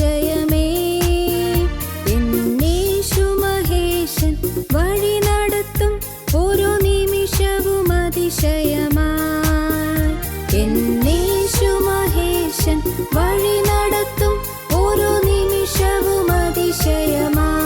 അതിശയമേ. എന്നേശു മഹേശൻ വഴി നടത്തും ഓരോ നിമിഷവും അതിശയമായി. എന്നേശു മഹേശൻ വഴി നടത്തും ഓരോ നിമിഷവും അതിശയമായി.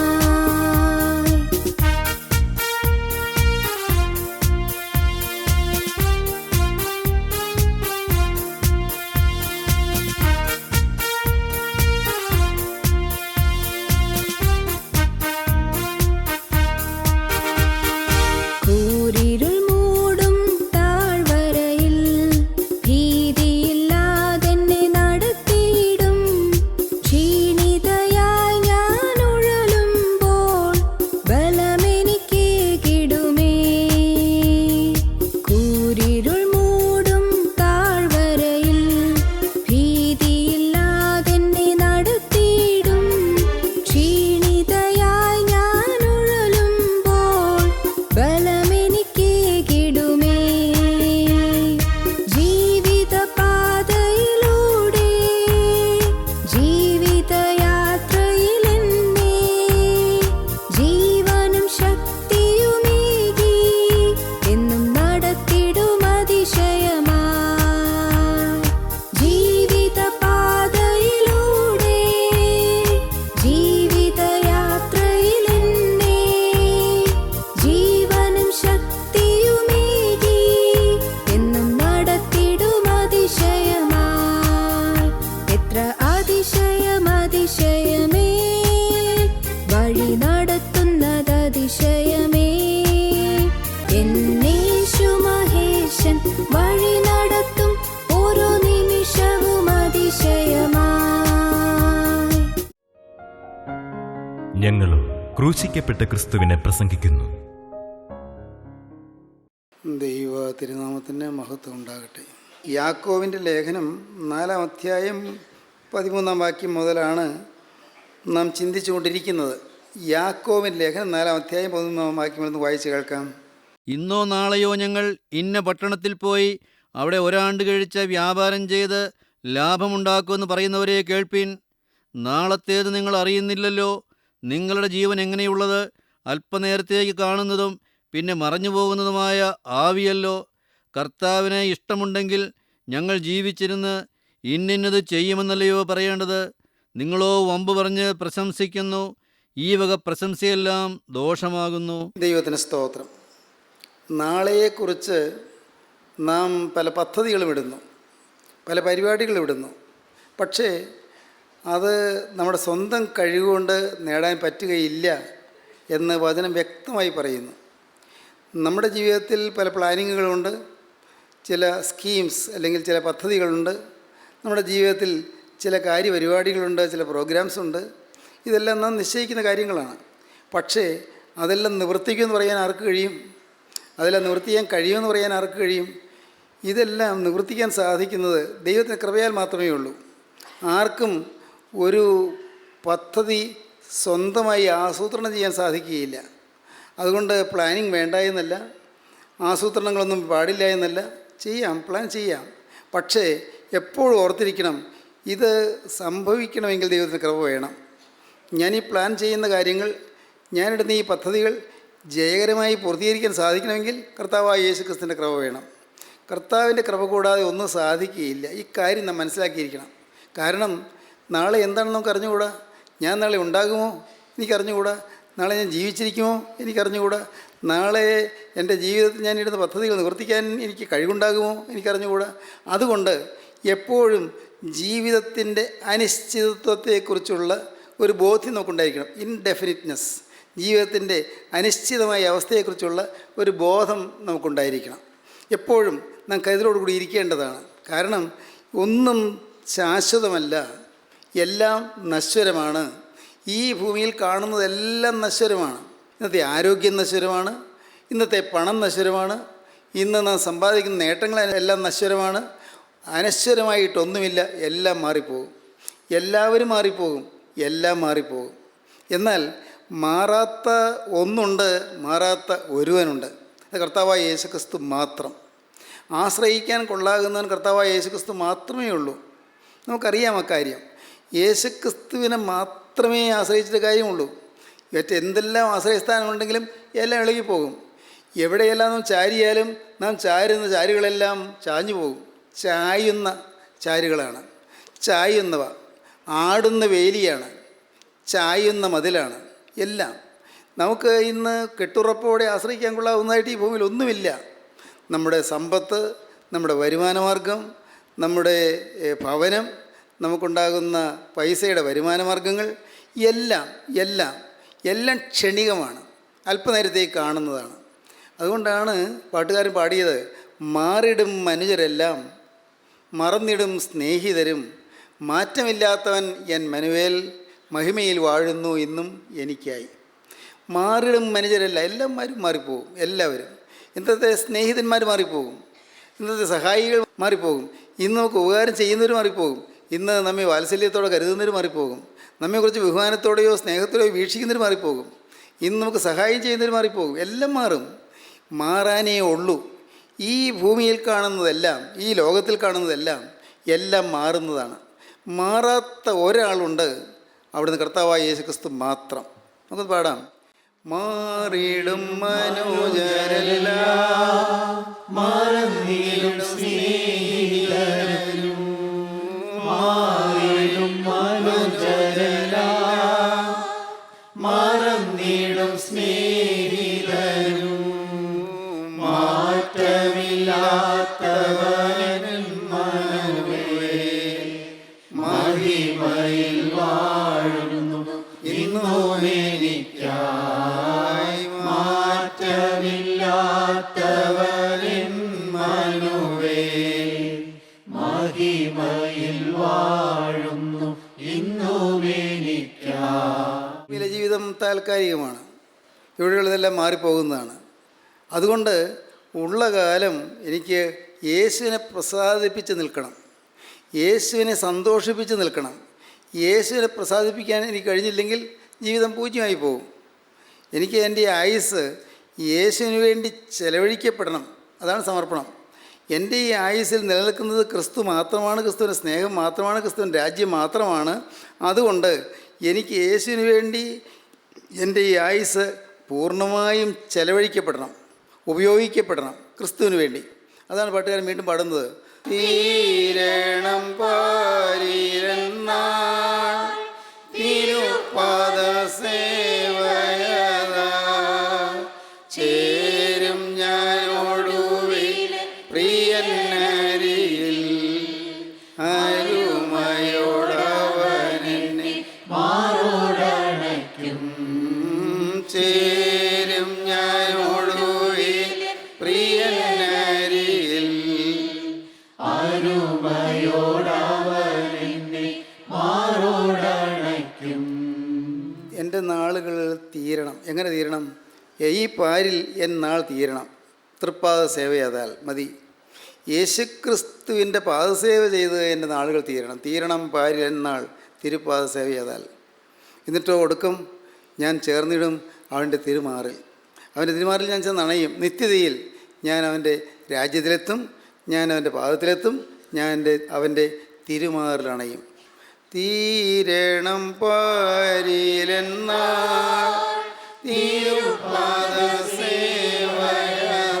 കൂരിരുൾ മൂടും താഴ്വരയിൽ ഭീതിയില്ലാതെന്നെ നടത്തിയിടും. ക്ഷീണിതയായി ഞാൻ ഉഴലുമ്പോൾ ബലമെനിക്കേകിടുമേ. കൂരിരുൾ മൂടും താഴ്വരയിൽ ഭീതിയില്ലാതെന്നെ നടത്തിയിടും. ക്ഷീണിതയായി ഞാൻ ഉഴലുമ്പോൾ ബലമെനിക്കേകിടുമേ. ജീവിതപാതയിലൂടെ ജീവിതയാത്രയിലെന്നെ ജീവനും ശക്തിയുമേകി എന്നും നടത്തിടും അതിശയമായി. ജീവിതപാതയിലൂടെ ജീവിതയാത്രയിലെന്നെ ജീവനും ശക്തിയുമേകി എന്നും നടത്തിടും അതിശയമായി. എത്ര അതിശയം അതിശയമേ, വഴി നടത്തുന്നത് അതിശയമേ. എന്നേശു മഹേശൻ വഴി നടത്തും ഓരോ നിമിഷവും അതിശയമായി. ഞങ്ങളും ക്രൂശിക്കപ്പെട്ട ക്രിസ്തുവിനെ പ്രസംഗിക്കുന്നു. ദൈവ തിരുനാമത്തിന് മഹത്വം ഉണ്ടാകട്ടെ. യാക്കോവിൻ്റെ ലേഖനം 4-ാം അധ്യായം 13-ാം വാക്യം മുതലാണ് നാം ചിന്തിച്ചുകൊണ്ടിരിക്കുന്നത്. യാക്കോവിൻ്റെ ലേഖനം 4-ാം അധ്യായം 13-ാം വാക്യം മുതൽ വായിച്ച് കേൾക്കാം. ഇന്നോ നാളെയോ ഞങ്ങൾ ഇന്ന പട്ടണത്തിൽ പോയി അവിടെ ഒരാണ്ട് കഴിച്ച വ്യാപാരം ചെയ്ത് ലാഭമുണ്ടാക്കുമെന്ന് പറയുന്നവരെ കേൾപ്പീൻ. നാളത്തേത് നിങ്ങൾ അറിയുന്നില്ലല്ലോ. നിങ്ങളുടെ ജീവൻ എങ്ങനെയുള്ളത്? അല്പനേരത്തേക്ക് കാണുന്നതും പിന്നെ മറഞ്ഞു പോകുന്നതുമായ ആവിയല്ലോ. കർത്താവിനെ ഇഷ്ടമുണ്ടെങ്കിൽ ഞങ്ങൾ ജീവിച്ചിരുന്ന് ഇന്നിന്നത് ചെയ്യുമെന്നല്ലയോ പറയേണ്ടത്. നിങ്ങളോ വമ്പ് പറഞ്ഞ് പ്രശംസിക്കുന്നു. ഈ വക പ്രശംസയെല്ലാം ദോഷമാകുന്നു. ദൈവത്തിന് സ്തോത്രം. നാളെയെക്കുറിച്ച് നാം പല പദ്ധതികളും ഇടുന്നു, പല പരിപാടികളും ഇടുന്നു. പക്ഷേ അത് നമ്മുടെ സ്വന്തം കഴിവുകൊണ്ട് നേടാൻ പറ്റുകയില്ല എന്ന് വചനം വ്യക്തമായി പറയുന്നു. നമ്മുടെ ജീവിതത്തിൽ പല പ്ലാനിങ്ങുകളുണ്ട്, ചില സ്കീംസ് അല്ലെങ്കിൽ ചില പദ്ധതികളുണ്ട്. നമ്മുടെ ജീവിതത്തിൽ ചില കാര്യപരിപാടികളുണ്ട്, ചില പ്രോഗ്രാംസ് ഉണ്ട്. ഇതെല്ലാം നാം നിശ്ചയിക്കുന്ന കാര്യങ്ങളാണ്. പക്ഷേ അതെല്ലാം നിവർത്തിക്കുമെന്ന് പറയാൻ ആർക്ക് കഴിയും? അതെല്ലാം നിവർത്തിക്കാൻ കഴിയുമെന്ന് പറയാൻ ആർക്ക് കഴിയും? ഇതെല്ലാം നിവർത്തിക്കാൻ സാധിക്കുന്നത് ദൈവത്തിൻ്റെ കൃപയാൽ മാത്രമേ ഉള്ളൂ. ആർക്കും ഒരു പദ്ധതി സ്വന്തമായി ആസൂത്രണം ചെയ്യാൻ സാധിക്കുകയില്ല. അതുകൊണ്ട് പ്ലാനിങ് വേണ്ട എന്നല്ല, ആസൂത്രണങ്ങളൊന്നും പാടില്ല എന്നല്ല. ചെയ്യാം, പ്ലാൻ ചെയ്യാം. പക്ഷേ എപ്പോഴും ഓർത്തിരിക്കണം, ഇത് സംഭവിക്കണമെങ്കിൽ ദൈവത്തിന് കൃപ വേണം. ഞാനീ പ്ലാൻ ചെയ്യുന്ന കാര്യങ്ങൾ, ഞാനിടുന്ന ഈ പദ്ധതികൾ ജയകരമായി പൂർത്തീകരിക്കാൻ സാധിക്കണമെങ്കിൽ കർത്താവായ യേശുക്രിസ്തുവിൻ്റെ കൃപ വേണം. കർത്താവിൻ്റെ കൃപ കൂടാതെ ഒന്നും സാധിക്കുകയില്ല. ഈ കാര്യം നാം മനസ്സിലാക്കിയിരിക്കണം. കാരണം നാളെ എന്താണെന്ന് നമുക്ക് അറിഞ്ഞുകൂടാ. ഞാൻ നാളെ ഉണ്ടാകുമോ എനിക്കറിഞ്ഞുകൂടാ. നാളെ ഞാൻ ജീവിച്ചിരിക്കുമോ എനിക്കറിഞ്ഞുകൂടാ. നാളെ എൻ്റെ ജീവിതത്തിൽ ഞാൻ ഇടുന്ന പദ്ധതികൾ നിവർത്തിക്കാൻ എനിക്ക് കഴിവുണ്ടാകുമോ എനിക്കറിഞ്ഞുകൂടാ. അതുകൊണ്ട് എപ്പോഴും ജീവിതത്തിൻ്റെ അനിശ്ചിതത്വത്തെക്കുറിച്ചുള്ള ഒരു ബോധ്യം നമുക്കുണ്ടായിരിക്കണം. ഇൻഡെഫിനിറ്റ്നെസ്, ജീവിതത്തിൻ്റെ അനിശ്ചിതമായ അവസ്ഥയെക്കുറിച്ചുള്ള ഒരു ബോധം നമുക്കുണ്ടായിരിക്കണം. എപ്പോഴും നാം കരുതലോടുകൂടി ഇരിക്കേണ്ടതാണ്. കാരണം ഒന്നും ശാശ്വതമല്ല, എല്ലാം നശ്വരമാണ്. ഈ ഭൂമിയിൽ കാണുന്നതെല്ലാം നശ്വരമാണ്. ഇന്നത്തെ ആരോഗ്യം നശ്വരമാണ്, ഇന്നത്തെ പണം നശ്വരമാണ്, ഇന്ന് നാം സമ്പാദിക്കുന്ന നേട്ടങ്ങളെല്ലാം നശ്വരമാണ്. അനശ്വരമായിട്ടൊന്നുമില്ല, എല്ലാം മാറിപ്പോകും. എല്ലാവരും മാറിപ്പോകും, എല്ലാം മാറിപ്പോകും. എന്നാൽ മാറാത്ത ഒന്നുണ്ട്, മാറാത്ത ഒരുവനുണ്ട്. അത് കർത്താവായ യേശുക്രിസ്തു മാത്രം. ആശ്രയിക്കാൻ കൊള്ളാകുന്നവൻ കർത്താവായ യേശുക്രിസ്തു മാത്രമേ ഉള്ളൂ. നമുക്കറിയാം അക്കാര്യം. യേശുക്രിസ്തുവിനെ മാത്രമേ ആശ്രയിച്ചിട്ട് കാര്യമുള്ളൂ. മറ്റെന്തെല്ലാം ആശ്രയസ്ഥാനമുണ്ടെങ്കിലും എല്ലാം ഇളകിപ്പോകും. എവിടെയെല്ലാം നാം ചാരിയാലും നാം ചാരുന്ന ചാരുകളെല്ലാം ചാഞ്ഞു പോകും. ചായുന്ന ചാരുകളാണ്, ചായുന്നവ, ആടുന്ന വേലിയാണ്, ചായുന്ന മതിലാണ്. എല്ലാം നമുക്ക് ഇന്ന് കെട്ടുറപ്പോടെ ആശ്രയിക്കാൻ കൊള്ളാവുന്നതായിട്ട് ഈ ഭൂമിയിൽ ഒന്നുമില്ല. നമ്മുടെ സമ്പത്ത്, നമ്മുടെ വരുമാനമാർഗം, നമ്മുടെ ഭവനം, നമുക്കുണ്ടാകുന്ന പൈസയുടെ വരുമാനമാർഗങ്ങൾ എല്ലാം എല്ലാം എല്ലാം ക്ഷണികമാണ്, അല്പനേരത്തേക്ക് കാണുന്നതാണ്. അതുകൊണ്ടാണ് പാട്ടുകാരൻ പാടിയത്, മാറിടും മനുജരെല്ലാം മറന്നിടും സ്നേഹിതരും, മാറ്റമില്ലാത്തവൻ എൻ മനുവേൽ മഹിമയിൽ വാഴുന്നു ഇന്നും എനിക്കായി. മാറിടും മനുജരല്ല, എല്ലാവരും മാറിപ്പോകും. എല്ലാവരും ഇന്നത്തെ സ്നേഹിതന്മാർ മാറിപ്പോകും, ഇന്നത്തെ സഹായികൾ മാറിപ്പോകും, ഇന്ന് നമുക്ക് ഉപകാരം ചെയ്യുന്നവർ മാറിപ്പോകും, ഇന്ന് നമ്മെ വാത്സല്യത്തോടെ കരുതുന്നവർ മാറിപ്പോകും, നമ്മെക്കുറിച്ച് ബഹുമാനത്തോടെയോ സ്നേഹത്തോടെയോ വീക്ഷിക്കുന്നവർ മാറിപ്പോകും, ഇന്ന് നമുക്ക് സഹായം ചെയ്യുന്നവർ മാറിപ്പോകും. എല്ലാം മാറും, മാറാനേ ഉള്ളൂ. ഈ ഭൂമിയിൽ കാണുന്നതെല്ലാം, ഈ ലോകത്തിൽ കാണുന്നതെല്ലാം എല്ലാം മാറുന്നതാണ്. മാറാത്ത ഒരാളുണ്ട്, അവിടുന്ന് കർത്താവായ യേശുക്രിസ്തു മാത്രം. നമുക്ക് പാടാം. മാറിടും മനോജരെല്ലാം മറന്നിടും സ്നേഹിതരും, മാറിടും മനോജരെല്ലാം മറന്നിടും സ്നേഹിതരും, മാറ്റമില്ലാത്തവൻ മനുവേൽ മഹിമയിൽ വാഴുന്നു ഇന്നും എനിക്കായി. മാറ്റമില്ലാത്തവൻ മനുവേൽ മഹിമയിൽ വാഴുന്നു ഇന്നും എനിക്കായി. ജീവിതം താൽക്കാലികമാണ്, ഇവിടെയുള്ളതെല്ലാം മാറിപ്പോകുന്നതാണ്. അതുകൊണ്ട് ഉള്ള കാലം എനിക്ക് യേശുവിനെ പ്രസാദിപ്പിച്ച് നിൽക്കണം, യേശുവിനെ സന്തോഷിപ്പിച്ച് നിൽക്കണം. യേശുവിനെ പ്രസാദിപ്പിക്കാൻ എനിക്ക് കഴിഞ്ഞില്ലെങ്കിൽ ജീവിതം പൂജ്യമായി പോകും. എനിക്ക് എൻ്റെ ആയുസ് യേശുവിന് വേണ്ടി ചെലവഴിക്കപ്പെടണം, അതാണ് സമർപ്പണം. എൻ്റെ ഈ ആയുസ്സിൽ നിലനിൽക്കുന്നത് ക്രിസ്തു മാത്രമാണ്, ക്രിസ്തുവിൻ്റെ സ്നേഹം മാത്രമാണ്, ക്രിസ്തുവിൻ്റെ രാജ്യം മാത്രമാണ്. അതുകൊണ്ട് എനിക്ക് യേശുവിന് വേണ്ടി എൻ്റെ ഈ ആയുസ് പൂർണ്ണമായും ചെലവഴിക്കപ്പെടണം, ഉപയോഗിക്കപ്പെടണം ക്രിസ്തുവിന് വേണ്ടി. അതാണ് പാട്ടുകാരൻ വീണ്ടും പാടുന്നത്. തീരണം പാരിരന്നാൾ തിരുപാദ സേവയതാ, ചേരും ഞാനോടുവിൽ പ്രിയനരിയിൽ, അരുമയോടവനെന്നെ മാറോടണയ്ക്കും. ചേരും ഞാനോടുവിൽ പ്രിയനരിയിൽ, അരുമയോടവനെന്നെ മാറോടണയ്ക്കും. എൻ്റെ നാളുകൾ തീരണം. എങ്ങനെ തീരണം? ഈ പാരിൽ എൻ നാൾ തീരണം. തൃപ്പാദ സേവയതാൽ മതി. യേശുക്രിസ്തുവിൻ്റെ പാദസേവ ചെയ്ത് എൻ്റെ നാളുകൾ തീരണം. തീരണം പാരിൽ എൻ നാൾ തിരുപ്പാദ സേവയതാൽ. എന്നിട്ടോ ഒടുക്കം ഞാൻ ചേർന്നിടും അവൻ്റെ തിരുമാറിൽ. അവൻ്റെ തിരുമാറിൽ ഞാൻ ചെന്നണയും. നിത്യതയിൽ ഞാൻ അവൻ്റെ രാജ്യത്തിലെത്തും, ഞാൻ അവൻ്റെ പാദത്തിലെത്തും, ഞാൻ അവൻ്റെ തിരുമാറിലണയും. തീരണം പാരിലെന്നാൾ തിരുപാദ സേവയതാൽ,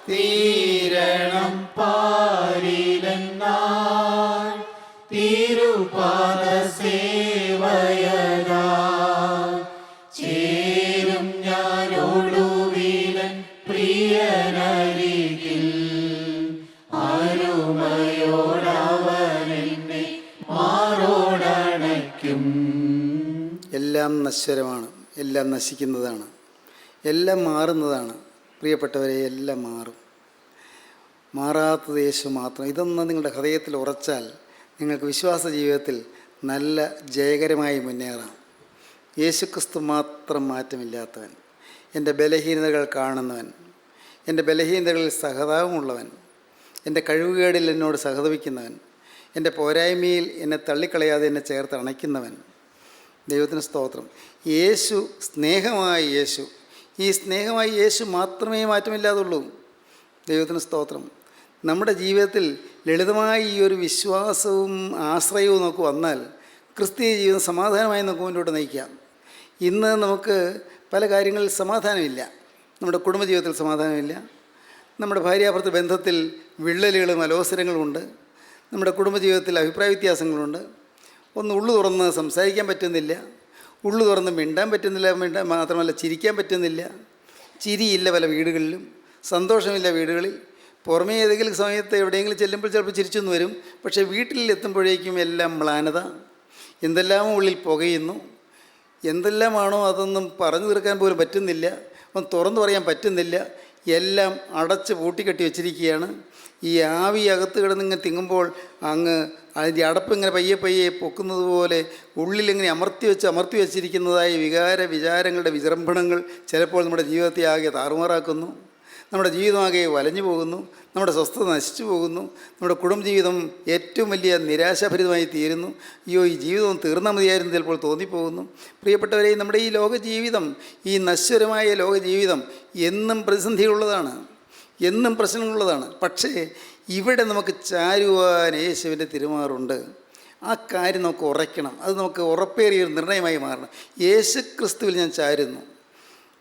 തീരണം പാരിലെന്നാൾ തിരുപാദ സേവയതാൽ, ചേരും ഞാനോടുവിലൻ പ്രിയനരികിൽ, അരുമയോടവനെന്നെ മാറോടണയ്ക്കും. എല്ലാം നശ്വരമാണ്, എല്ലാം നശിക്കുന്നതാണ്, എല്ലാം മാറുന്നതാണ്. പ്രിയപ്പെട്ടവരെ, എല്ലാം മാറും. മാറാത്തത് യേശു മാത്രം. ഇതൊന്ന് നിങ്ങളുടെ ഹൃദയത്തിൽ ഉറച്ചാൽ നിങ്ങൾക്ക് വിശ്വാസ ജീവിതത്തിൽ നല്ല ജയകരമായി മുന്നേറാം. യേശുക്രിസ്തു മാത്രം മാറ്റമില്ലാത്തവൻ, എൻ്റെ ബലഹീനതകൾ കാണുന്നവൻ, എൻ്റെ ബലഹീനതകളിൽ സഹതാപമുള്ളവൻ, എൻ്റെ കഴിവുകേടിൽ എന്നോട് സഹതപിക്കുന്നവൻ, എൻ്റെ പോരായ്മയിൽ എന്നെ തള്ളിക്കളയാതെ എന്നെ ചേർത്ത് അണയ്ക്കുന്നവൻ. ദൈവത്തിന് സ്തോത്രം. യേശു സ്നേഹമായ യേശു, ഈ സ്നേഹമായ യേശു മാത്രമേ മാറ്റമില്ലാതുള്ളൂ. ദൈവത്തിന് സ്തോത്രം. നമ്മുടെ ജീവിതത്തിൽ ലളിതമായ ഈ ഒരു വിശ്വാസവും ആശ്രയവും നമുക്ക് വന്നാൽ ക്രിസ്തീയ ജീവിതം സമാധാനമായി നമുക്ക് മുന്നോട്ട് നയിക്കാം. ഇന്ന് നമുക്ക് പല കാര്യങ്ങളിൽ സമാധാനമില്ല. നമ്മുടെ കുടുംബജീവിതത്തിൽ സമാധാനമില്ല. നമ്മുടെ ഭാര്യാഭർത്തൃ ബന്ധത്തിൽ വിള്ളലുകളും അലോസരങ്ങളുമുണ്ട്. നമ്മുടെ കുടുംബജീവിതത്തിൽ അഭിപ്രായ വ്യത്യാസങ്ങളുണ്ട്. ഒന്ന് ഉള്ളു തുറന്ന് സംസാരിക്കാൻ പറ്റുന്നില്ല, ഉള്ളു തുറന്ന് മിണ്ടാൻ പറ്റുന്നില്ല, മിണ്ടാൻ മാത്രമല്ല ചിരിക്കാൻ പറ്റുന്നില്ല. ചിരിയില്ല പല വീടുകളിലും, സന്തോഷമില്ല വീടുകളിൽ. പുറമേ ഏതെങ്കിലും സമയത്ത് എവിടെയെങ്കിലും ചെല്ലുമ്പോൾ ചിലപ്പോൾ ചിരിച്ചൊന്നു വരും, പക്ഷേ വീട്ടിൽ എത്തുമ്പോഴേക്കും എല്ലാം മ്ലാനത, എന്തെല്ലാമോ ഉള്ളിൽ പുകയുന്നു. എന്തെല്ലാമാണോ അതൊന്നും പറഞ്ഞു തീർക്കാൻ പോലും പറ്റുന്നില്ല, ഒന്ന് തുറന്നു പറയാൻ പറ്റുന്നില്ല. എല്ലാം അടച്ച് പൂട്ടിക്കെട്ടി വെച്ചിരിക്കുകയാണ്. ഈ ആവി അകത്ത് കിടന്നിങ്ങനെ തിങ്ങുമ്പോൾ അങ്ങ് അതിൻ്റെ അടപ്പ് ഇങ്ങനെ പയ്യെ പയ്യെ പൊക്കുന്നത് പോലെ ഉള്ളിലിങ്ങനെ അമർത്തി വെച്ചിരിക്കുന്നതായ വിചാരങ്ങളുടെ വിജൃംഭണങ്ങൾ ചിലപ്പോൾ നമ്മുടെ ജീവിതത്തെ ആകെ താറുമാറാക്കുന്നു. നമ്മുടെ ജീവിതമാകെ വലഞ്ഞു പോകുന്നു. നമ്മുടെ സ്വസ്ഥത നശിച്ചു പോകുന്നു. നമ്മുടെ കുടുംബജീവിതം ഏറ്റവും വലിയ നിരാശാഭരിതമായി തീരുന്നു. അയ്യോ, ഈ ജീവിതം തീർന്നാൽ മതിയായിരുന്നു ചിലപ്പോൾ തോന്നിപ്പോകുന്നു. പ്രിയപ്പെട്ടവരെ, നമ്മുടെ ഈ ലോകജീവിതം, ഈ നശ്വരമായ ലോകജീവിതം എന്നും പ്രതിസന്ധികളുള്ളതാണ്, എന്നും പ്രശ്നങ്ങളുള്ളതാണ്. പക്ഷേ ഇവിടെ നമുക്ക് ചാരുവാൻ യേശുവിൻ്റെ തിരുമാറുണ്ട്. ആ കാര്യം നമുക്ക് ഉറയ്ക്കണം. അത് നമുക്ക് ഉറപ്പേറിയൊരു നിർണയമായി മാറണം. യേശു ക്രിസ്തുവിൽ ഞാൻ ചാരുന്നു,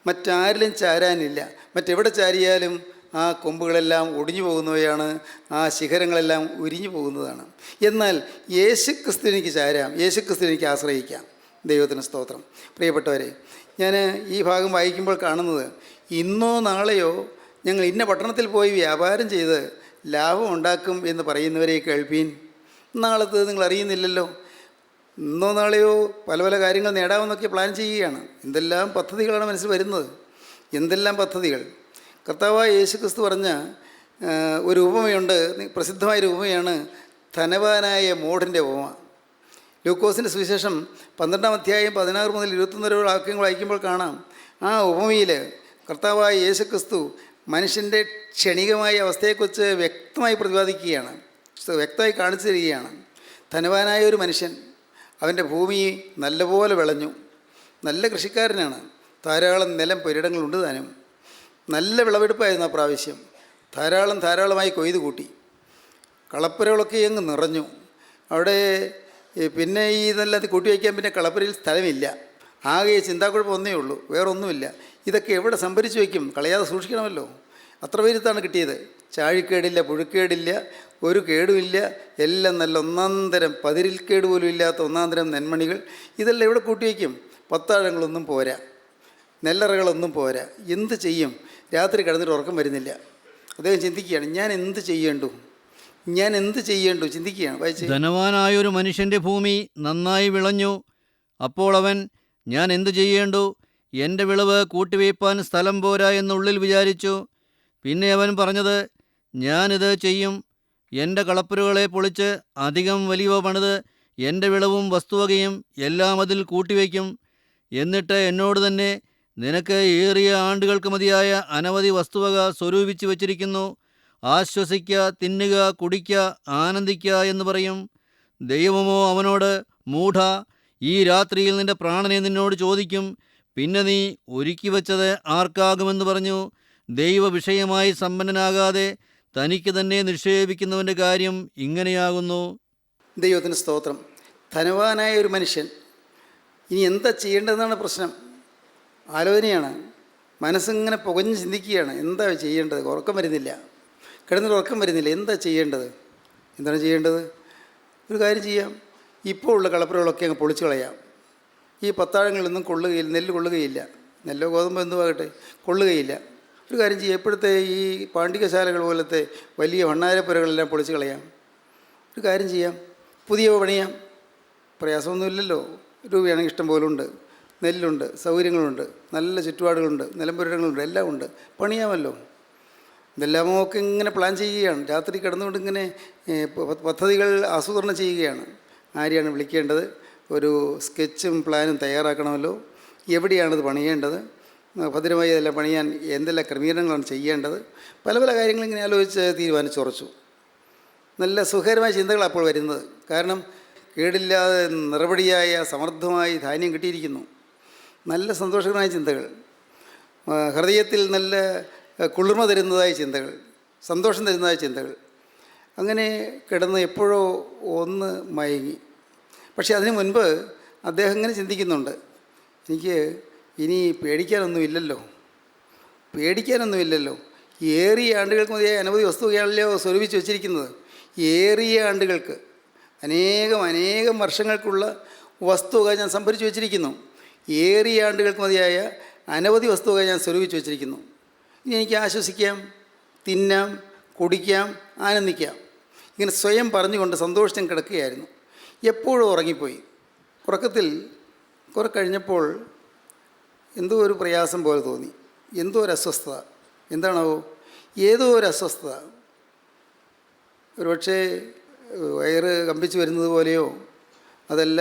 മറ്റാരിലും ചാരാനില്ല. മറ്റെവിടെ ചാരിയാലും ആ കൊമ്പുകളെല്ലാം ഒടിഞ്ഞു പോകുന്നവയാണ്, ആ ശിഖരങ്ങളെല്ലാം ഉരിഞ്ഞു പോകുന്നതാണ്. എന്നാൽ യേശുക്രിസ്തു എനിക്ക് ചാരാം, യേശുക്രിസ്തു എനിക്ക് ആശ്രയിക്കാം. ദൈവത്തിന് സ്തോത്രം. പ്രിയപ്പെട്ടവരെ, ഞാൻ ഈ ഭാഗം വായിക്കുമ്പോൾ കാണുന്നത്, ഇന്നോ നാളെയോ ഞങ്ങൾ ഇന്ന പട്ടണത്തിൽ പോയി വ്യാപാരം ചെയ്ത് ലാഭം ഉണ്ടാക്കും എന്ന് പറയുന്നവരെ കേൾപ്പീൻ. നാളത്തെ നിങ്ങൾ അറിയുന്നില്ലല്ലോ. ഇന്നോ നാളെയോ പല പല കാര്യങ്ങൾ നേടാമെന്നൊക്കെ പ്ലാൻ ചെയ്യുകയാണ്. എന്തെല്ലാം പദ്ധതികളാണ് മനസ്സിൽ വരുന്നത്, എന്തെല്ലാം പദ്ധതികൾ. കർത്താവായ യേശുക്രിസ്തു പറഞ്ഞ ഒരു ഉപമയുണ്ട്, പ്രസിദ്ധമായൊരു ഉപമയാണ് ധനവാനായ മൂഢൻ്റെ ഉപമ. ലൂക്കോസിൻ്റെ സുവിശേഷം 12-ാം അധ്യായം 16 മുതൽ 21 വരെ വാക്യങ്ങൾ വായിക്കുമ്പോൾ കാണാം. ആ ഉപമയിൽ കർത്താവായ യേശുക്രിസ്തു മനുഷ്യൻ്റെ ക്ഷണികമായ അവസ്ഥയെക്കുറിച്ച് വ്യക്തമായി പ്രതിപാദിക്കുകയാണ്, വ്യക്തമായി കാണിച്ചു തരികയാണ്. ധനവാനായ ഒരു മനുഷ്യൻ, അവൻ്റെ ഭൂമി നല്ലപോലെ വിളഞ്ഞു, നല്ല കൃഷിക്കാരനാണ്, ധാരാളം നിലം പുരയിടങ്ങളുണ്ട് താനും. നല്ല വിളവെടുപ്പായിരുന്നു ആ പ്രാവശ്യം. ധാരാളമായി കൊയ്ത് കൂട്ടി. കളപ്പുരകളൊക്കെ അങ്ങ് നിറഞ്ഞു. അവിടെ പിന്നെ ഈ ഇതെല്ലാം കൂട്ടി വയ്ക്കാൻ പിന്നെ കളപ്പുരയിൽ സ്ഥലമില്ല. ആകെ ചിന്താക്കുഴപ്പം ഒന്നേ ഉള്ളൂ, വേറൊന്നുമില്ല. ഇതൊക്കെ എവിടെ സംഭരിച്ച് വയ്ക്കും? കളയാതെ സൂക്ഷിക്കണമല്ലോ. അത്ര പേരുത്താണ് കിട്ടിയത്. ചാഴിക്കേടില്ല, പുഴുക്കേടില്ല, ഒരു കേടുമില്ല. എല്ലാം നല്ല ഒന്നാന്തരം, പതിരിൽ കേട് പോലും ഇല്ലാത്ത ഒന്നാന്തരം നെന്മണികൾ. ഇതെല്ലാം എവിടെ കൂട്ടി വയ്ക്കും? പത്താഴങ്ങളൊന്നും പോരാ, നെല്ലറകളൊന്നും പോരാ. എന്ത് ചെയ്യും? രാത്രി കിടന്നിട്ട് ഉറക്കം വരുന്നില്ല. അദ്ദേഹം ചിന്തിക്കുകയാണ്, ഞാൻ എന്ത് ചെയ്യേണ്ടു ചിന്തിക്കുകയാണ്. വായിച്ച്, ധനവാനായൊരു മനുഷ്യൻ്റെ ഭൂമി നന്നായി വിളഞ്ഞു. അപ്പോൾ അവൻ, ഞാൻ എന്തു ചെയ്യേണ്ടു? എൻ്റെ വിളവ് കൂട്ടിവയ്പ്പാൻ സ്ഥലം പോരാ എന്നുള്ളിൽ വിചാരിച്ചു. പിന്നെ അവൻ പറഞ്ഞത്, ഞാനിത് ചെയ്യും. എൻ്റെ കളപ്പുരകളെ പൊളിച്ച് അധികം വലിയവ പണിത് എൻ്റെ വിളവും വസ്തുവകയും എല്ലാം അതിൽ കൂട്ടിവയ്ക്കും. എന്നിട്ട് എന്നോട് തന്നെ, നിനക്ക് ഏറിയ ആണ്ടുകൾക്ക് മതിയായ അനവധി വസ്തുവക സ്വരൂപിച്ച് വച്ചിരിക്കുന്നു. ആശ്വസിക്ക, തിന്നുക, കുടിക്ക, ആനന്ദിക്ക എന്ന് പറയും. ദൈവമോ അവനോട്, മൂഢ, ഈ രാത്രിയിൽ നിന്റെ പ്രാണനെ നിന്നോട് ചോദിക്കും. പിന്നെ നീ ഒരുക്കി വച്ചത് ആർക്കാകുമെന്ന് പറഞ്ഞു. ദൈവ വിഷയമായി സമ്പന്നനാകാതെ തനിക്ക് തന്നെ നിക്ഷേപിക്കുന്നവൻ്റെ കാര്യം ഇങ്ങനെയാകുന്നു. ദൈവത്തിന് സ്തോത്രം. ധനവാനായ ഒരു മനുഷ്യൻ ഇനി എന്താ ചെയ്യേണ്ടതെന്നാണ് പ്രശ്നം. ആലോചനയാണ്. മനസ്സിങ്ങനെ പുകഞ്ഞ് ചിന്തിക്കുകയാണ്, എന്താ ചെയ്യേണ്ടത്? ഉറക്കം വരുന്നില്ല, കിടന്നിട്ട് ഉറക്കം വരുന്നില്ല. എന്താ ചെയ്യേണ്ടത്? എന്താണ് ചെയ്യേണ്ടത്? ഒരു കാര്യം ചെയ്യാം, ഇപ്പോൾ ഉള്ള കളപ്പുരകളൊക്കെ അങ്ങ് പൊളിച്ചു കളയാം. ഈ പത്താഴങ്ങളൊന്നും കൊള്ളുകയില്ല, നെല്ല് കൊള്ളുകയില്ല, നെല്ലോ ഗോതമ്പോ എന്തുവാകട്ടെ, കൊള്ളുകയില്ല. ഒരു കാര്യം ചെയ്യാം, ഇപ്പോഴത്തെ ഈ പാണ്ഡികശാലകൾ പോലത്തെ വലിയ ഭണ്ണാരപ്പുരകളെല്ലാം പൊളിച്ചു കളയാം. ഒരു കാര്യം ചെയ്യാം, പുതിയ പണിയാം. പ്രയാസമൊന്നുമില്ലല്ലോ. രൂപയാണെങ്കിൽ ഇഷ്ടം പോലെ ഉണ്ട്, നെല്ലുണ്ട്, സൗകര്യങ്ങളുണ്ട്, നല്ല ചുറ്റുപാടുകളുണ്ട്, നിലംപുരങ്ങളുണ്ട്, എല്ലാം ഉണ്ട്. പണിയാമല്ലോ. ഇതെല്ലാമോ ഒക്കെ ഇങ്ങനെ പ്ലാൻ ചെയ്യുകയാണ്. രാത്രി കിടന്നുകൊണ്ട് ഇങ്ങനെ പദ്ധതികൾ ആസൂത്രണം ചെയ്യുകയാണ്. ആരെയാണ് വിളിക്കേണ്ടത്? ഒരു സ്കെച്ചും പ്ലാനും തയ്യാറാക്കണമല്ലോ. എവിടെയാണിത് പണിയേണ്ടത്? ഭദ്രമായി ഇതെല്ലാം പണിയാൻ എന്തെല്ലാം ക്രമീകരണങ്ങളാണ് ചെയ്യേണ്ടത്? പല പല കാര്യങ്ങളിങ്ങനെ ആലോചിച്ച് തീരുമാനിച്ചുറച്ചു. നല്ല സുഖകരമായ ചിന്തകളാണ് അപ്പോൾ വരുന്നത്. കാരണം കേടില്ലാതെ നിറപടിയായ സമൃദ്ധമായി ധാന്യം കിട്ടിയിരിക്കുന്നു. നല്ല സന്തോഷകരമായ ചിന്തകൾ, ഹൃദയത്തിൽ നല്ല കുളിർമ തരുന്നതായ ചിന്തകൾ, സന്തോഷം തരുന്നതായ ചിന്തകൾ. അങ്ങനെ കിടന്ന് എപ്പോഴോ ഒന്ന് മയങ്ങി. പക്ഷെ അതിനു മുൻപ് അദ്ദേഹം ഇങ്ങനെ ചിന്തിക്കുന്നുണ്ട്, എനിക്ക് ഇനി പേടിക്കാനൊന്നുമില്ലല്ലോ. ഏറിയ ആണ്ടുകൾക്ക് മതിയായ അനവധി വസ്തുവകയാണല്ലോ സ്വരൂപിച്ച് വച്ചിരിക്കുന്നത്. ഏറിയ ആണ്ടുകൾക്ക്, അനേകം വർഷങ്ങൾക്കുള്ള വസ്തുവക ഞാൻ സംഭരിച്ച് വച്ചിരിക്കുന്നു. ഏറിയ ആണ്ടുകൾക്ക് മതിയായ അനവധി വസ്തുവക ഞാൻ സ്വരൂപിച്ച് വച്ചിരിക്കുന്നു. ഇനി എനിക്ക് ആശ്വസിക്കാം, തിന്നാം, കുടിക്കാം, ആനന്ദിക്കാം. ഇങ്ങനെ സ്വയം പറഞ്ഞുകൊണ്ട് സന്തോഷിച്ചും കിടക്കുകയായിരുന്നു. എപ്പോഴും ഉറങ്ങിപ്പോയി. ഉറക്കത്തിൽ കുറെ കഴിഞ്ഞപ്പോൾ എന്തോ ഒരു പ്രയാസം പോലെ തോന്നി, എന്തോ ഒരു അസ്വസ്ഥത. എന്താണാവോ? ഏതോ ഒരു അസ്വസ്ഥത. ഒരുപക്ഷെ വയറ് കമ്പിച്ച് വരുന്നത് പോലെയോ, അതല്ല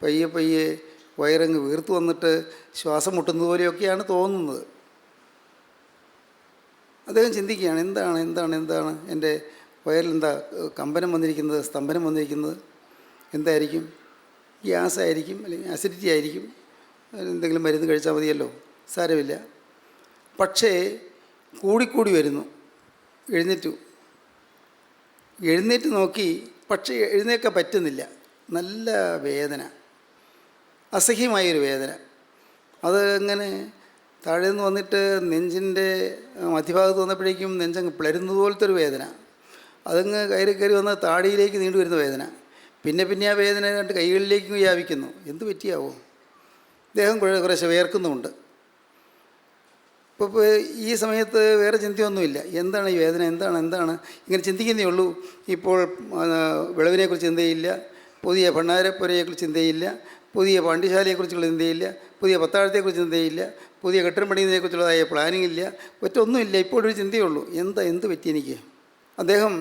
പയ്യെ വയറങ്ങ് വീർത്തു വന്നിട്ട് ശ്വാസം മുട്ടുന്നത് പോലെയൊക്കെയാണ് തോന്നുന്നത്. അദ്ദേഹം ചിന്തിക്കുകയാണ്, എന്താണ് എൻ്റെ വയറിലെന്താ കമ്പനം വന്നിരിക്കുന്നത്, സ്തംഭനം വന്നിരിക്കുന്നത്? എന്തായിരിക്കും? ഗ്യാസ് ആയിരിക്കും, അല്ലെങ്കിൽ അസിഡിറ്റി ആയിരിക്കും. എന്തെങ്കിലും മരുന്ന് കഴിച്ചാൽ മതിയല്ലോ, സാരമില്ല. പക്ഷേ കൂടിക്കൂടി വരുന്നു. എഴുന്നേറ്റ് നോക്കി, പക്ഷേ എഴുന്നേൽക്കാൻ പറ്റുന്നില്ല. നല്ല വേദന, അസഹ്യമായൊരു വേദന. അത് അങ്ങനെ താഴെ നിന്ന് വന്നിട്ട് നെഞ്ചിൻ്റെ മധ്യഭാഗത്ത് വന്നപ്പോഴേക്കും നെഞ്ചങ്ങ് പിളരുന്നത് പോലത്തെ ഒരു വേദന. അതങ്ങ് കയറി വന്ന് താടിയിലേക്ക് നീണ്ടു വരുന്ന വേദന. പിന്നെ ആ വേദന രണ്ട് കൈകളിലേക്കും വ്യാപിക്കുന്നു. എന്ത് പറ്റിയാവോ? ദേഹം കുറേശ്ശെ വിയർക്കുന്നുമുണ്ട്. ഇപ്പോൾ ഈ സമയത്ത് വേറെ ചിന്തയൊന്നുമില്ല. എന്താണ് ഈ വേദന? എന്താണ് ഇങ്ങനെ ചിന്തിക്കുന്നേ ഉള്ളൂ. ഇപ്പോൾ വിളവിനെക്കുറിച്ച് ചിന്തയില്ല, പുതിയ ഭണ്ണാരപ്പുരയെക്കുറിച്ച് ചിന്തയില്ല, പുതിയ പാണ്ഡ്യശാലയെക്കുറിച്ചുള്ള ചിന്തയില്ല, പുതിയ പത്താഴത്തെക്കുറിച്ച് ചിന്തയില്ല, പുതിയ കെട്ടിടം പണിയുന്നതിനെക്കുറിച്ചുള്ളതായ പ്ലാനിങ് ഇല്ല, ഒന്നുമില്ല. ഇപ്പോഴൊരു ചിന്തയുള്ളൂ, എന്ത് പറ്റി എനിക്ക്? അദ്ദേഹം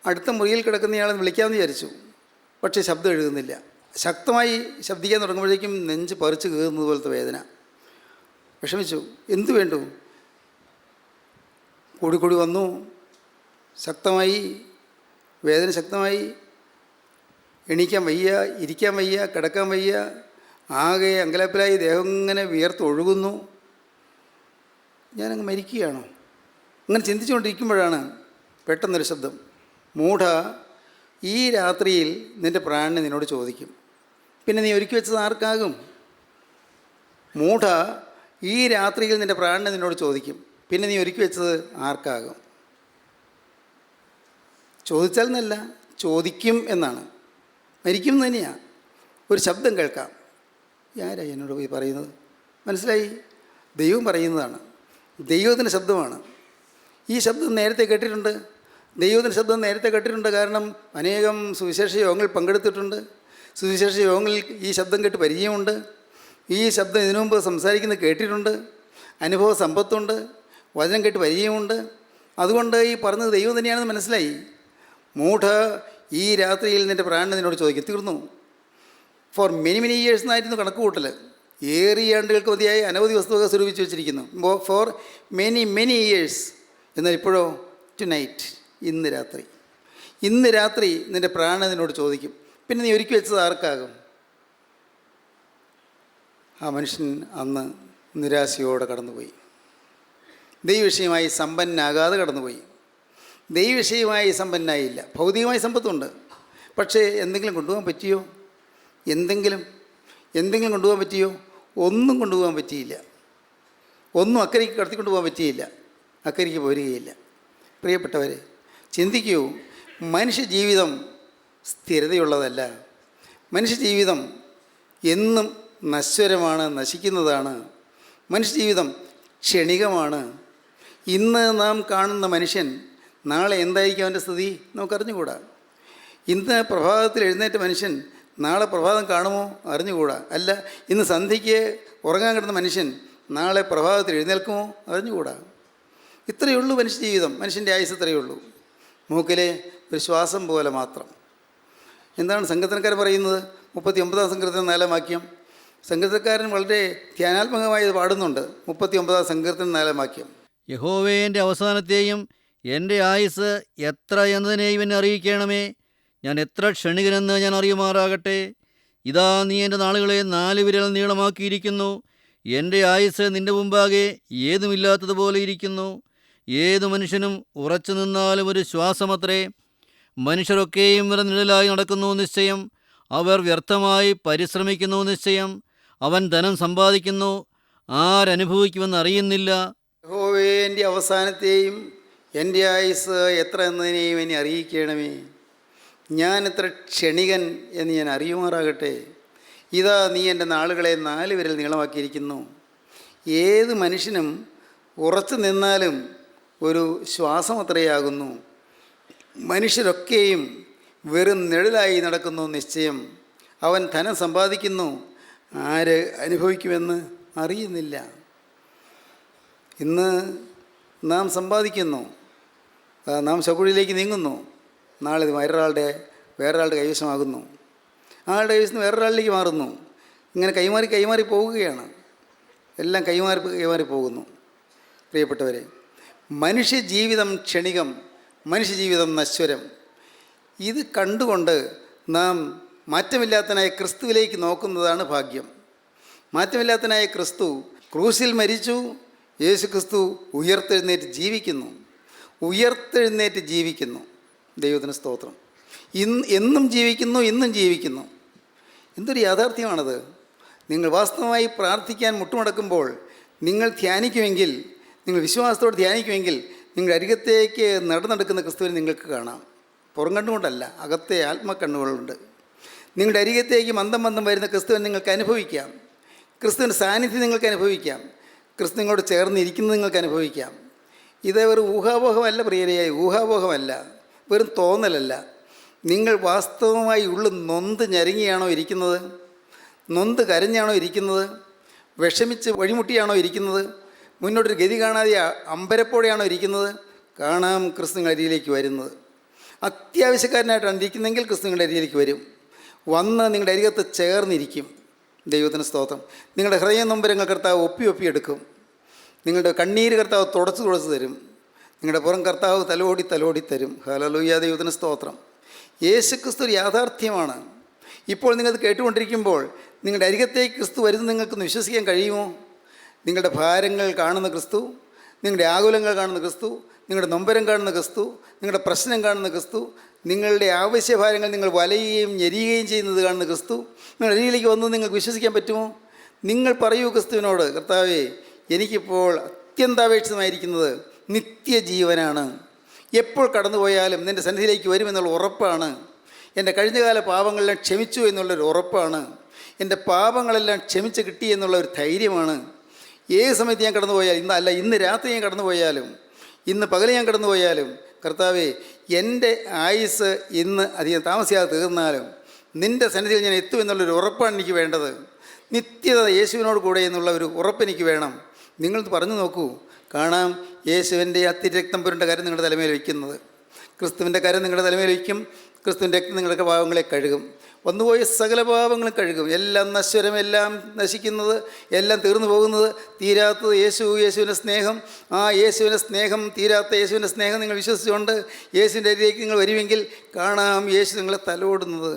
അടുത്ത മുറിയിൽ കിടക്കുന്നയാളെ വിളിക്കാമെന്ന് വിചാരിച്ചു. പക്ഷേ ശബ്ദം എഴുതുന്നില്ല. ശക്തമായി ശബ്ദിക്കാൻ തുടങ്ങുമ്പോഴേക്കും നെഞ്ച് പറിച്ച് കീറുന്നത് പോലത്തെ വേദന. വിഷമിച്ചു. എന്തു വേണ്ടു? കൂടി വന്നു. ശക്തമായി വേദന, ശക്തമായി. എണീക്കാൻ വയ്യ, ഇരിക്കാൻ വയ്യ, കിടക്കാൻ വയ്യ. ആകെ അങ്കലാപ്പിലായി. ദേഹം ഇങ്ങനെ വിയർത്തൊഴുകുന്നു. ഞാനങ്ങ് മരിക്കുകയാണോ? അങ്ങനെ ചിന്തിച്ചുകൊണ്ടിരിക്കുമ്പോഴാണ് പെട്ടെന്നൊരു ശബ്ദം. മൂഢ, ഈ രാത്രിയിൽ നിൻ്റെ പ്രാണനെ നിന്നോട് ചോദിക്കും, പിന്നെ നീ ഒരുക്കി വെച്ചത് ആർക്കാകും? മൂഢ, ഈ രാത്രിയിൽ നിൻ്റെ പ്രാണനെ നിന്നോട് ചോദിക്കും, പിന്നെ നീ ഒരുക്കി വെച്ചത് ആർക്കാകും? ചോദിച്ചാൽ എന്നല്ല, ചോദിക്കും എന്നാണ്. മരിക്കും എന്ന് തന്നെയാണ്. ഒരു ശബ്ദം കേൾക്കാം. ആരാ എന്നോട് പോയി പറയുന്നത്? മനസ്സിലായി, ദൈവം പറയുന്നതാണ്. ദൈവത്തിൻ്റെ ശബ്ദമാണ്. ഈ ശബ്ദം നേരത്തെ കേട്ടിട്ടുണ്ട്. ദൈവത്തിൻ്റെ ശബ്ദം നേരത്തെ കേട്ടിട്ടുണ്ട്. കാരണം അനേകം സുവിശേഷ യോഗങ്ങളിൽ പങ്കെടുത്തിട്ടുണ്ട്. സുവിശേഷ യോഗങ്ങളിൽ ഈ ശബ്ദം കേട്ട് പരിചയമുണ്ട്. ഈ ശബ്ദം ഇതിനു മുമ്പ് സംസാരിക്കുന്നത് കേട്ടിട്ടുണ്ട്. അനുഭവ സമ്പത്തുണ്ട്. വചനം കേട്ട് പരിചയമുണ്ട്. അതുകൊണ്ട് ഈ പറഞ്ഞത് ദൈവം തന്നെയാണെന്ന് മനസ്സിലായി. മൂഢ, ഈ രാത്രിയിൽ നിൻ്റെ പ്രാണനെ നിന്നോട് ചോദിക്കും. തീർന്നു. ഫോർ മെനി ഇയേഴ്സ് എന്നായിരുന്നു കണക്ക് കൂട്ടൽ. ഏറിയ ആണ്ടുകൾക്ക് മതിയായി അനവധി വസ്തുവക സ്വരൂപിച്ച് വെച്ചിരിക്കുന്നു. For many years. എന്നാൽ ഇപ്പോഴോ? ടു നൈറ്റ്, ഇന്ന് രാത്രി നിൻ്റെ പ്രാണനെ നിന്നോട് ചോദിക്കും, പിന്നെ നീ ഒരുക്കി വെച്ചത് ആർക്കാകും? ആ മനുഷ്യൻ അന്ന് നിരാശയോടെ കടന്നുപോയി. ദൈവവിഷയമായി സമ്പന്നാകാതെ കടന്നുപോയി. ദൈവവിഷയമായി സമ്പന്നായില്ല. ഭൗതികമായ സമ്പത്തുണ്ട്. പക്ഷേ എന്തെങ്കിലും കൊണ്ടുപോകാൻ പറ്റിയോ? എന്തെങ്കിലും കൊണ്ടുപോകാൻ പറ്റിയോ? ഒന്നും കൊണ്ടുപോകാൻ പറ്റിയില്ല. ഒന്നും അക്കരയ്ക്ക് കടത്തിക്കൊണ്ട് പോകാൻ പറ്റിയില്ല. അക്കരയ്ക്ക് പോരുകയില്ല. പ്രിയപ്പെട്ടവരെ, ചിന്തിക്കൂ. മനുഷ്യജീവിതം സ്ഥിരതയുള്ളതല്ല. മനുഷ്യജീവിതം എന്നും നശ്വരമാണ്, നശിക്കുന്നതാണ്. മനുഷ്യജീവിതം ക്ഷണികമാണ്. ഇന്ന് നാം കാണുന്ന മനുഷ്യൻ നാളെ എന്തായിരിക്കും അവൻ്റെ സ്ഥിതി നമുക്കറിഞ്ഞുകൂടാ. ഇന്ന് പ്രഭാതത്തിൽ എഴുന്നേറ്റ മനുഷ്യൻ നാളെ പ്രഭാതം കാണുമോ? അറിഞ്ഞുകൂടാ. അല്ല, ഇന്ന് സന്ധ്യയ്ക്ക് ഉറങ്ങാൻ കിടന്ന മനുഷ്യൻ നാളെ പ്രഭാതത്തിൽ എഴുന്നേൽക്കുമോ? അറിഞ്ഞുകൂടാ. ഇത്രയേ ഉള്ളൂ മനുഷ്യജീവിതം. മനുഷ്യൻ്റെ ആയുസ് ഇത്രയേ ഉള്ളൂ. മൂക്കിലെ ഒരു ശ്വാസം പോലെ മാത്രം. എന്താണ് സങ്കീർത്തനക്കാരൻ പറയുന്നത്? 39 സങ്കീർത്തനം 4 വാക്യം. സങ്കീർത്തനക്കാരൻ വളരെ ധ്യാനാത്മകമായി ഇത് പാടുന്നുണ്ട്. 39 സങ്കീർത്തനം 4 വാക്യം. യഹോവേ, എൻ്റെ അവസാനത്തെയും എൻ്റെ ആയുസ് എത്ര എന്നതിനെയും എന്നെ അറിയിക്കണമേ. ഞാൻ എത്ര ക്ഷണികനെന്ന് ഞാൻ അറിയുമാറാകട്ടെ. ഇതാ, നീ എൻ്റെ നാളുകളെ 4 വിരൽ നീളമാക്കിയിരിക്കുന്നു. എൻ്റെ ആയുസ് നിൻ്റെ മുമ്പാകെ ഏതുമില്ലാത്തതുപോലെ ഇരിക്കുന്നു. ഏതു മനുഷ്യനും ഉറച്ചു നിന്നാലും ഒരു ശ്വാസമത്രേ. മനുഷ്യരൊക്കെയും ഇവരുടെ നിഴലായി നടക്കുന്നു നിശ്ചയം. അവർ വ്യർത്ഥമായി പരിശ്രമിക്കുന്നു നിശ്ചയം. അവൻ ധനം സമ്പാദിക്കുന്നു, ആരനുഭവിക്കുമെന്ന് അറിയുന്നില്ല. യഹോവേ, എൻ്റെ അവസാനത്തെയും എൻ്റെ ആയുസ് എത്ര എന്നതിനെയും എന്നെ അറിയിക്കണമേ. ഞാൻ എത്ര ക്ഷണികൻ എന്ന് ഞാൻ അറിയുമാറാകട്ടെ. ഇതാ നീ എൻ്റെ നാളുകളെ 4 വിരൽ നീളമാക്കിയിരിക്കുന്നു. ഏത് മനുഷ്യനും ഉറച്ചു നിന്നാലും ഒരു ശ്വാസം അത്രയാകുന്നു. മനുഷ്യരൊക്കെയും വെറും നിഴലായി നടക്കുന്നു നിശ്ചയം. അവൻ ധനം സമ്പാദിക്കുന്നു, ആര് അനുഭവിക്കുമെന്ന് അറിയുന്നില്ല. ഇന്ന് നാം സമ്പാദിക്കുന്നു, നാം ശകുഴിയിലേക്ക് നീങ്ങുന്നു. നാളെ ഇത് വേറൊരാളുടെ കൈവശമാകുന്നു. ആളുടെ കൈവശം വേറൊരാളിലേക്ക് മാറുന്നു. ഇങ്ങനെ കൈമാറി പോവുകയാണ്. എല്ലാം കൈമാറി പോകുന്നു. പ്രിയപ്പെട്ടവരെ, മനുഷ്യജീവിതം ക്ഷണികം, മനുഷ്യജീവിതം നശ്വരം. ഇത് കണ്ടുകൊണ്ട് നാം മാറ്റമില്ലാത്തനായ ക്രിസ്തുവിലേക്ക് നോക്കുന്നതാണ് ഭാഗ്യം. മാറ്റമില്ലാത്തനായ ക്രിസ്തു ക്രൂശിൽ മരിച്ചു. യേശു ക്രിസ്തു ഉയർത്തെഴുന്നേറ്റ് ജീവിക്കുന്നു. ദൈവത്തിന് സ്തോത്രം. എന്നും ജീവിക്കുന്നു, ഇന്നും ജീവിക്കുന്നു. എന്തൊരു യാഥാർത്ഥ്യമാണത്. നിങ്ങൾ വാസ്തവമായി പ്രാർത്ഥിക്കാൻ മുട്ടുമടക്കുമ്പോൾ നിങ്ങൾ ധ്യാനിക്കുമെങ്കിൽ, നിങ്ങൾ വിശ്വാസത്തോടെ ധ്യാനിക്കുമെങ്കിൽ, നിങ്ങളുടെ അരികത്തേക്ക് നടന്നെടുക്കുന്ന ക്രിസ്തുവിനെ നിങ്ങൾക്ക് കാണാം. പുറം കണ്ണുകൊണ്ടല്ല, അകത്തെ ആത്മക്കണ്ണുകളുണ്ട്. നിങ്ങളുടെ അരികത്തേക്ക് മന്ദം വരുന്ന ക്രിസ്തുവിനെ നിങ്ങൾക്ക് അനുഭവിക്കാം. ക്രിസ്തുവിൻ്റെ സാന്നിധ്യം നിങ്ങൾക്ക് അനുഭവിക്കാം. ക്രിസ്തു നിങ്ങളോട് ചേർന്നിരിക്കുന്നത് നിങ്ങൾക്ക് അനുഭവിക്കാം. ഇത് വെറും ഊഹാപോഹമല്ല പ്രിയരെയായി, ഊഹാപോഹമല്ല, വെറും തോന്നലല്ല. നിങ്ങൾ വാസ്തവമായി ഉള്ളിൽ നൊന്ത് ഞരങ്ങിയാണോ ഇരിക്കുന്നത്? നൊന്ത് കരഞ്ഞാണോ ഇരിക്കുന്നത്? വിഷമിച്ച് വഴിമുട്ടിയാണോ ഇരിക്കുന്നത്? മുന്നോട്ടൊരു ഗതി കാണാതെ അമ്പരപ്പോടെയാണോ ഇരിക്കുന്നത്? കാണാം ക്രിസ്തു നിങ്ങളുടെ അരിയിലേക്ക് വരുന്നത്. അത്യാവശ്യക്കാരനായിട്ടാണ് ഇരിക്കുന്നതെങ്കിൽ ക്രിസ്തു നിങ്ങളുടെ അരിയിലേക്ക് വരും. വന്ന് നിങ്ങളുടെ അരികത്ത് ചേർന്നിരിക്കും. ദൈവത്തിന് സ്തോത്രം. നിങ്ങളുടെ ഹൃദയ നൊമ്പരങ്ങൾ കർത്താവ് ഒപ്പി എടുക്കും. നിങ്ങളുടെ കണ്ണീര് കർത്താവ് തുടച്ച് തരും. നിങ്ങളുടെ പുറം കർത്താവ് തലോടി തരും. ഹല്ലേലൂയ, ദൈവത്തിന് സ്തോത്രം. യേശുക്രിസ്തു ഒരു യാഥാർത്ഥ്യമാണ്. ഇപ്പോൾ നിങ്ങളത് കേട്ടുകൊണ്ടിരിക്കുമ്പോൾ നിങ്ങളുടെ അരികത്തേക്ക് ക്രിസ്തു വരുന്നത് നിങ്ങൾക്കൊന്ന് വിശ്വസിക്കാൻ കഴിയുമോ? നിങ്ങളുടെ ഭാരങ്ങൾ കാണുന്ന ക്രിസ്തു, നിങ്ങളുടെ ആകുലങ്ങൾ കാണുന്ന ക്രിസ്തു, നിങ്ങളുടെ നൊമ്പരം കാണുന്ന ക്രിസ്തു, നിങ്ങളുടെ പ്രശ്നം കാണുന്ന ക്രിസ്തു, നിങ്ങളുടെ ആവശ്യഭാരങ്ങൾ നിങ്ങൾ വലയുകയും ഞെരിയുകയും ചെയ്യുന്നത് കാണുന്ന ക്രിസ്തു നിങ്ങളുടെ അരികിലേക്ക് വന്നത് നിങ്ങൾക്ക് വിശ്വസിക്കാൻ പറ്റുമോ? നിങ്ങൾ പറയൂ ക്രിസ്തുവിനോട്, കർത്താവേ, എനിക്കിപ്പോൾ അത്യന്താപേക്ഷിതമായിരിക്കുന്നത് നിത്യജീവനാണ്. എപ്പോൾ കടന്നുപോയാലും നിൻ്റെ സന്നിധിയിലേക്ക് വരുമെന്നുള്ള ഉറപ്പാണ്. എൻ്റെ കഴിഞ്ഞകാല പാപങ്ങളെല്ലാം ക്ഷമിച്ചു എന്നുള്ളൊരു ഉറപ്പാണ്. എൻ്റെ പാപങ്ങളെല്ലാം ക്ഷമിച്ച് കിട്ടി എന്നുള്ള ഒരു ധൈര്യമാണ്. ഏത് സമയത്ത് ഞാൻ കടന്നുപോയാലും, ഇന്ന് രാത്രി ഞാൻ കടന്നുപോയാലും, ഇന്ന് പകൽ ഞാൻ കടന്നുപോയാലും, കർത്താവേ, എൻ്റെ ആയുസ് ഇന്ന് അധികം താമസിയാതെ തീർന്നാലും നിൻ്റെ സന്നിധിയിൽ ഞാൻ എത്തുമെന്നുള്ളൊരു ഉറപ്പാണ് എനിക്ക് വേണ്ടത്. നിത്യത യേശുവിനോട് കൂടെ എന്നുള്ള ഒരു ഉറപ്പ് എനിക്ക് വേണം. നിങ്ങൾ പറഞ്ഞു നോക്കൂ, കാണാം യേശുവിൻ്റെ അത്തിരക്തം പുരണ്ട കരം നിങ്ങളുടെ തലമേൽ വയ്ക്കുന്നത്. ക്രിസ്തുവിൻ്റെ കരം നിങ്ങളുടെ തലമേൽ വയ്ക്കും. ക്രിസ്തുവിൻ്റെ രക്തം നിങ്ങളുടെ പാപങ്ങളെ കഴുകും. വന്നുപോയ സകല പാപങ്ങളും കഴുകും. എല്ലാം നശ്വരം, എല്ലാം നശിക്കുന്നത്, എല്ലാം തീർന്നു പോകുന്നത്, തീരാത്തത് യേശുവിൻ്റെ സ്നേഹം. ആ യേശുവിൻ്റെ സ്നേഹം, തീരാത്ത യേശുവിൻ്റെ സ്നേഹം നിങ്ങൾ വിശ്വസിച്ചുകൊണ്ട് യേശുവിൻ്റെ അരികിലേക്ക് നിങ്ങൾ വരുമെങ്കിൽ കാണാം യേശു നിങ്ങളെ തലോടുന്നത്,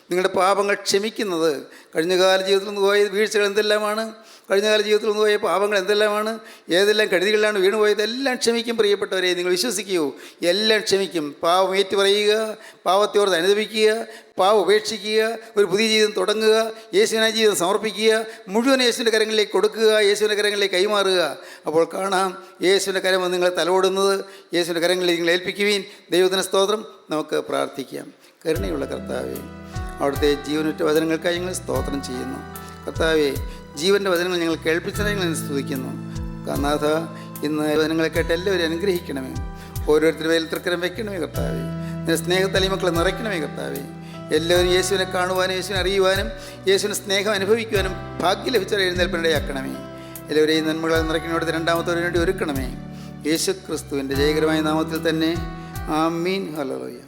നിങ്ങളുടെ പാപങ്ങൾ ക്ഷമിക്കുന്നത്. കഴിഞ്ഞകാല ജീവിതത്തിൽ നിന്ന് പോയ വീഴ്ചകൾ എന്തെല്ലാമാണ്? കഴിഞ്ഞകാല ജീവിതത്തിൽ നിന്ന് പോയ പാപങ്ങൾ എന്തെല്ലാമാണ്? ഏതെല്ലാം കെടുതികളിലാണ് വീണുപോയത്? എല്ലാം ക്ഷമിക്കും. പ്രിയപ്പെട്ടവരെ, നിങ്ങൾ വിശ്വസിക്കൂ, എല്ലാം ക്ഷമിക്കും. പാവം ഏറ്റു പറയുക, പാവത്തോട് അനുദപിക്കുക, പാവം ഉപേക്ഷിക്കുക, ഒരു പുതിയ ജീവിതം തുടങ്ങുക, യേശുവിനായി ജീവിതം സമർപ്പിക്കുക, മുഴുവൻ യേശുവിൻ്റെ കരങ്ങളിലേക്ക് കൊടുക്കുക, യേശുവിൻ്റെ കരങ്ങളിലേക്ക് കൈമാറുക. അപ്പോൾ കാണാം യേശുവിൻ്റെ കരം നിങ്ങളെ തലോടുന്നത്. യേശുവിൻ്റെ കരങ്ങളിലേക്ക് നിങ്ങൾ ഏൽപ്പിക്കുവീൻ. ദൈവത്തിന് സ്തോത്രം. നമുക്ക് പ്രാർത്ഥിക്കാം. കരുണയുള്ള കർത്താവേ, അവിടുത്തെ ജീവനുറ്റ വചനങ്ങൾക്കായി ഞങ്ങൾ സ്തോത്രം ചെയ്യുന്നു. കർത്താവേ, ജീവൻ്റെ വചനങ്ങൾ ഞങ്ങൾ കേൾപ്പിച്ചതിനെ ഞങ്ങൾ സ്തുതിക്കുന്നു. നാഥ, ഇന്ന് വചനങ്ങളെ കേട്ട് എല്ലാവരും അനുഗ്രഹിക്കണമേ. ഓരോരുത്തരും മേൽ തൃക്കരം വയ്ക്കണമേ കർത്താവേ. നിന്റെ സ്നേഹത്തലിമക്കളെ നിറയ്ക്കണമേ കർത്താവേ. എല്ലാവരും യേശുവിനെ കാണുവാനും യേശുവിനെ അറിയുവാനും യേശുവിന് സ്നേഹം അനുഭവിക്കുവാനും ഭാഗ്യം ലഭിച്ചവരെ എഴുന്നേൽപ്പിനിടയാക്കണമേ. എല്ലാവരെയും നന്മകളെ നിറയ്ക്കുന്നവരുടെ രണ്ടാമത്തവരെ വേണ്ടി ഒരുക്കണമേ. യേശു ക്രിസ്തുവിൻ്റെ ജയകരമായ നാമത്തിൽ തന്നെ. ആമീൻ. ഹല്ലേലൂയ.